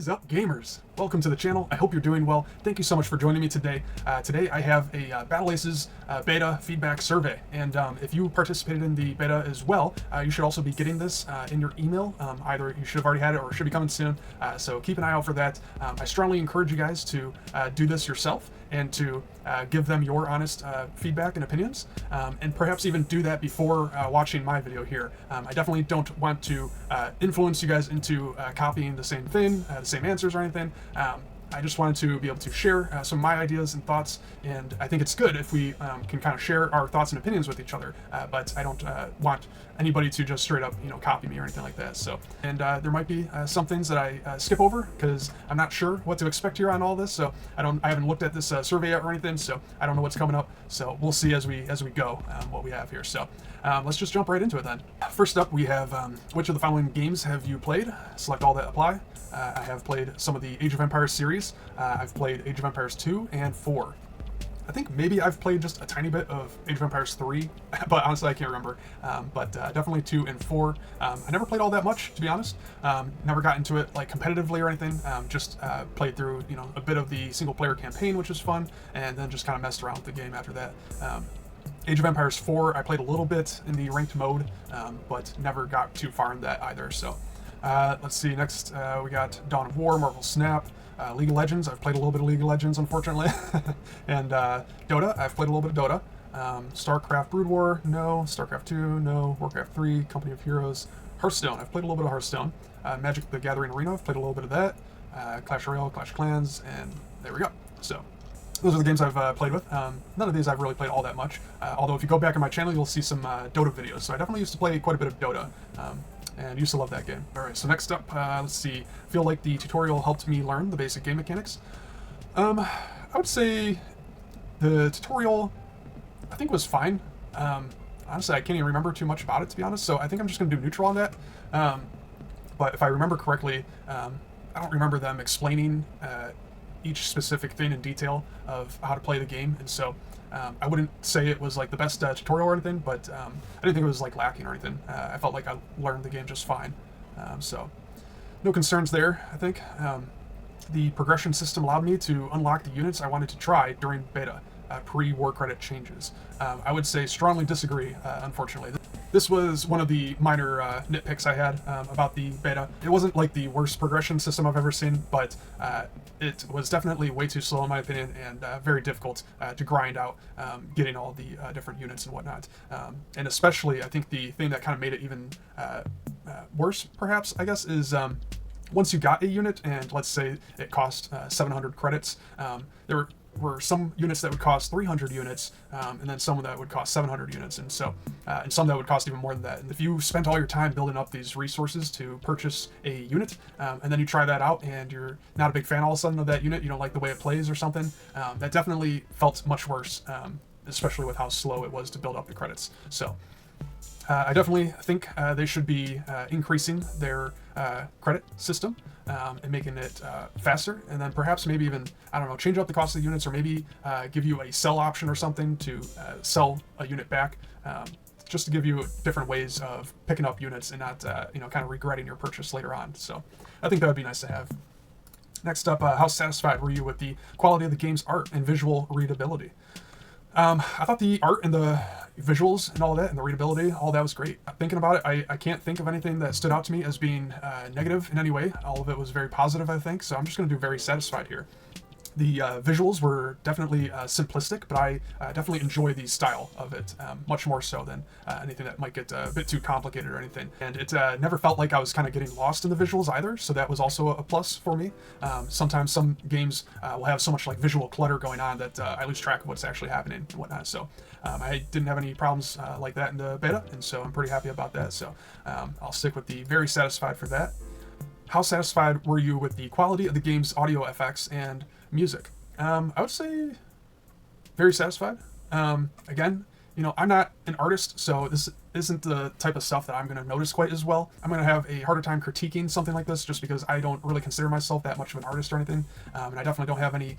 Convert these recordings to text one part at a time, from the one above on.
is up, gamers? Welcome to the channel. I hope you're doing well. Thank you so much for joining me today. Today I have a Battle Aces beta feedback survey, and if you participated in the beta as well, you should also be getting this in your email. Either you should have already had it or it should be coming soon, so keep an eye out for that. I strongly encourage you guys to do this yourself and to give them your honest feedback and opinions, and perhaps even do that before watching my video here. I definitely don't want to influence you guys into copying the same thing, the same answers or anything. I just wanted to be able to share some of my ideas and thoughts, and I think it's good if we can kind of share our thoughts and opinions with each other, but I don't want anybody to just straight up, copy me or anything like that. So, and there might be some things that I skip over because I'm not sure what to expect here on all this. So I haven't looked at this survey yet or anything, so I don't know what's coming up. So we'll see as we go what we have here. So let's just jump right into it then. First up, we have which of the following games have you played? Select all that apply. I have played some of the Age of Empires series. I've played Age of Empires 2 and 4. I think maybe I've played just a tiny bit of Age of Empires 3, but honestly I can't remember. But definitely 2 and 4. I never played all that much, to be honest. Never got into it like competitively or anything. Just played through a bit of the single player campaign, which was fun, and then just kind of messed around with the game after that. Age of Empires 4, I played a little bit in the ranked mode, but never got too far in that either. So let's see, next we got Dawn of War, Marvel Snap, League of Legends. I've played a little bit of League of Legends, unfortunately. And Dota, I've played a little bit of Dota. StarCraft Brood War, no. StarCraft 2, no. Warcraft 3, Company of Heroes. Hearthstone, I've played a little bit of Hearthstone. Magic the Gathering Arena, I've played a little bit of that. Clash Royale, Clash Clans, and there we go. So those are the games I've played with. None of these I've really played all that much. Although if you go back on my channel, you'll see some Dota videos. So I definitely used to play quite a bit of Dota. And used to love that game. Alright, so next up, let's see. Feel like the tutorial helped me learn the basic game mechanics. I would say the tutorial, I think, was fine. Honestly, I can't even remember too much about it, to be honest, so I think I'm just going to do neutral on that. But if I remember correctly, I don't remember them explaining each specific thing in detail of how to play the game, and so I wouldn't say it was like the best tutorial or anything, but I didn't think it was like lacking or anything. I felt like I learned the game just fine, so no concerns there, I think. The progression system allowed me to unlock the units I wanted to try during beta, pre-war credit changes. I would say strongly disagree, unfortunately. This was one of the minor nitpicks I had about the beta. It wasn't like the worst progression system I've ever seen, but it was definitely way too slow in my opinion, and very difficult to grind out getting all the different units and whatnot. And especially, I think the thing that kind of made it even worse, perhaps, I guess, is once you got a unit, and let's say it cost 700 credits, there were some units that would cost 300 units, and then some that would cost 700 units, and so and some that would cost even more than that. And if you spent all your time building up these resources to purchase a unit, and then you try that out and you're not a big fan all of a sudden of that unit, you don't like the way it plays or something, that definitely felt much worse, especially with how slow it was to build up the credits. So I definitely think they should be increasing their credit system and making it faster, and then perhaps maybe even, I don't know, change up the cost of the units, or maybe give you a sell option or something to sell a unit back, just to give you different ways of picking up units and not, kind of regretting your purchase later on. So I think that would be nice to have. Next up, how satisfied were you with the quality of the game's art and visual readability? I thought the art and the visuals and all that, and the readability, all that was great. Thinking about it, I can't think of anything that stood out to me as being negative in any way. All of it was very positive, I think, so I'm just going to do very satisfied here. The visuals were definitely simplistic, but I definitely enjoy the style of it, much more so than anything that might get a bit too complicated or anything. And it never felt like I was kind of getting lost in the visuals either, so that was also a plus for me. Sometimes some games will have so much like visual clutter going on that I lose track of what's actually happening and whatnot. So I didn't have any problems like that in the beta, and so I'm pretty happy about that. So I'll stick with the very satisfied for that. How satisfied were you with the quality of the game's audio effects and music? I would say very satisfied. Again, I'm not an artist, so this isn't the type of stuff that I'm going to notice quite as well. I'm going to have a harder time critiquing something like this just because I don't really consider myself that much of an artist or anything, and I definitely don't have any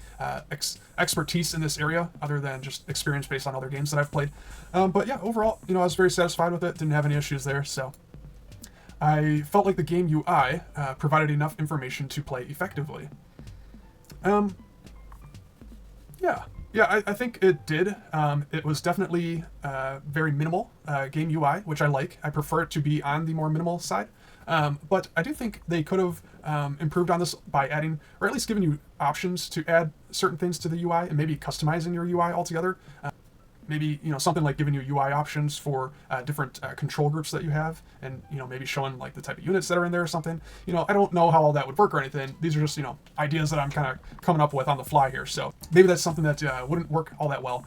expertise in this area other than just experience based on other games that I've played. But yeah, overall, I was very satisfied with it. Didn't have any issues there, so I felt like the game UI provided enough information to play effectively. Um, yeah. Yeah, I think it did. It was definitely very minimal game UI, which I like. I prefer it to be on the more minimal side. But I do think they could have improved on this by adding, or at least giving you options to add certain things to the UI and maybe customizing your UI altogether. Maybe, something like giving you UI options for different control groups that you have, and maybe showing like the type of units that are in there or something. I don't know how all that would work or anything. These are just ideas that I'm kind of coming up with on the fly here. So maybe that's something that wouldn't work all that well,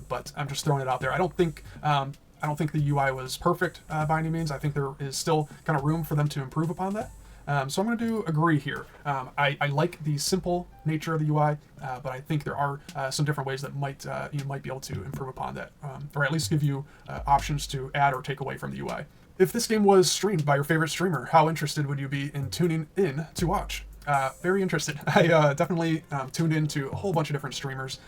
but I'm just throwing it out there. I don't think the UI was perfect by any means. I think there is still kind of room for them to improve upon that. So I'm going to agree here. I like the simple nature of the UI, but I think there are some different ways that you might be able to improve upon that, or at least give you options to add or take away from the UI. If this game was streamed by your favorite streamer, how interested would you be in tuning in to watch? Very interested. I definitely tuned into a whole bunch of different streamers.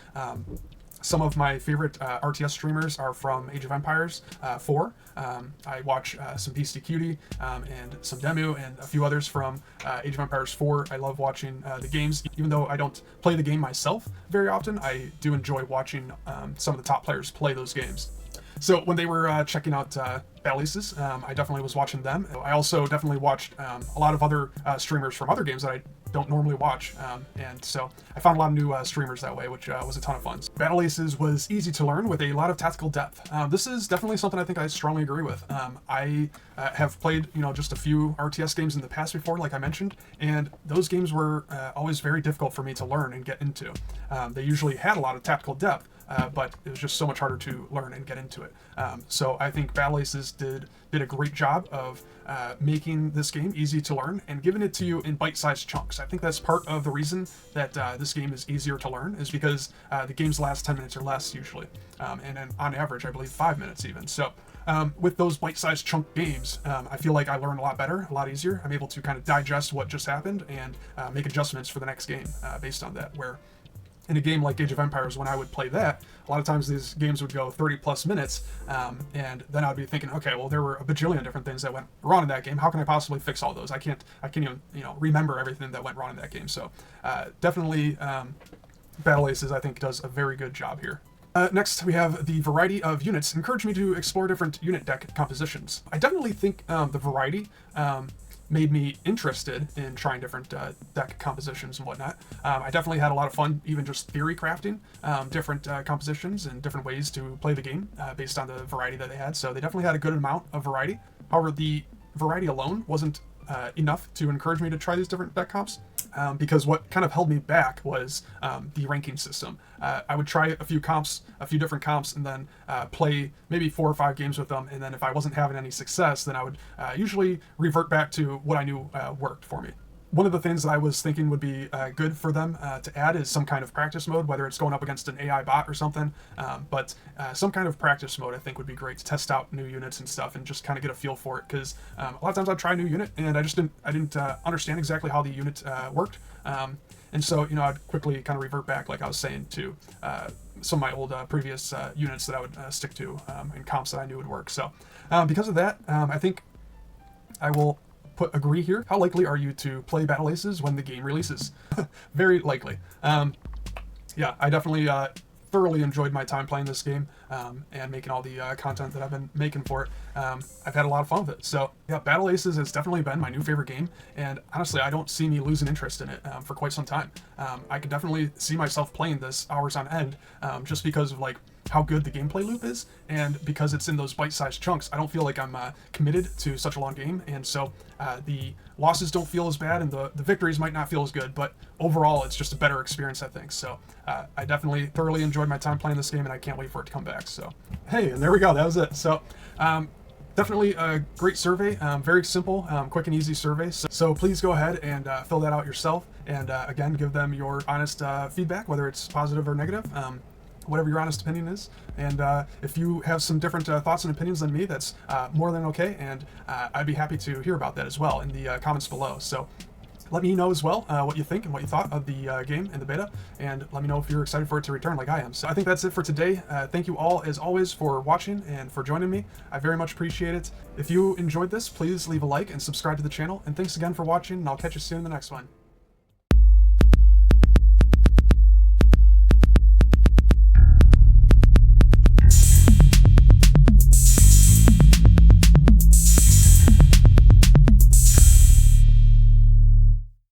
Some of my favorite RTS streamers are from Age of Empires 4. I watch some Beastie Cutie and some Demu and a few others from Age of Empires 4. I love watching the games. Even though I don't play the game myself very often, I do enjoy watching some of the top players play those games. So when they were checking out Battle Aces, I definitely was watching them. I also definitely watched a lot of other streamers from other games that I don't normally watch, and so I found a lot of new streamers that way, which was a ton of fun. Battle Aces was easy to learn with a lot of tactical depth. This is definitely something I think I strongly agree with. I have played just a few RTS games in the past before, like I mentioned, and those games were always very difficult for me to learn and get into. They usually had a lot of tactical depth, but it was just so much harder to learn and get into it. So I think Battle Aces did a great job of making this game easy to learn and giving it to you in bite-sized chunks. I think that's part of the reason that this game is easier to learn, is because the games last 10 minutes or less usually, and then on average I believe 5 minutes even. So with those bite-sized chunk games, I feel like I learn a lot better, a lot easier. I'm able to kind of digest what just happened and make adjustments for the next game based on that, where in a game like Age of Empires, when I would play that, a lot of times these games would go 30 plus minutes, and then I'd be thinking, okay, well, there were a bajillion different things that went wrong in that game. How can I possibly fix all those? I can't even remember everything that went wrong in that game. So definitely Battle Aces, I think, does a very good job here. Next, we have the variety of units encourage me to explore different unit deck compositions. I definitely think the variety made me interested in trying different deck compositions and whatnot. I definitely had a lot of fun even just theory crafting different compositions and different ways to play the game based on the variety that they had. So they definitely had a good amount of variety. However, the variety alone wasn't enough to encourage me to try these different deck comps. Because what kind of held me back was the ranking system. I would try a few different comps, and then play maybe 4 or 5 games with them, and then if I wasn't having any success, then I would usually revert back to what I knew worked for me. One of the things that I was thinking would be good for them to add is some kind of practice mode, whether it's going up against an AI bot or something, but some kind of practice mode I think would be great to test out new units and stuff and just kind of get a feel for it, because a lot of times I'd try a new unit and I didn't understand exactly how the unit worked, and so I'd quickly kind of revert back, like I was saying, to some of my old previous units that I would stick to and comps that I knew would work. So because of that, I think I will agree here. How likely are you to play Battle Aces when the game releases? Very likely. Yeah, I definitely thoroughly enjoyed my time playing this game and making all the content that I've been making for it. I've had a lot of fun with it. So yeah, Battle Aces has definitely been my new favorite game, and honestly, I don't see me losing interest in it for quite some time. I could definitely see myself playing this hours on end just because of like how good the gameplay loop is, and because it's in those bite-sized chunks, I don't feel like I'm committed to such a long game, and so the losses don't feel as bad, and the victories might not feel as good, but overall it's just a better experience, I think. So I definitely thoroughly enjoyed my time playing this game, and I can't wait for it to come back. So hey, and there we go, that was it. So definitely a great survey, very simple, quick and easy survey. So please go ahead and fill that out yourself, and again, give them your honest feedback, whether it's positive or negative. Whatever your honest opinion is, and if you have some different thoughts and opinions than me, that's more than okay, and I'd be happy to hear about that as well in the comments below. So let me know as well what you think and what you thought of the game and the beta, and let me know if you're excited for it to return like I am. So I think that's it for today. Thank you all, as always, for watching and for joining me. I very much appreciate it. If you enjoyed this, please leave a like and subscribe to the channel, and thanks again for watching, and I'll catch you soon in the next one.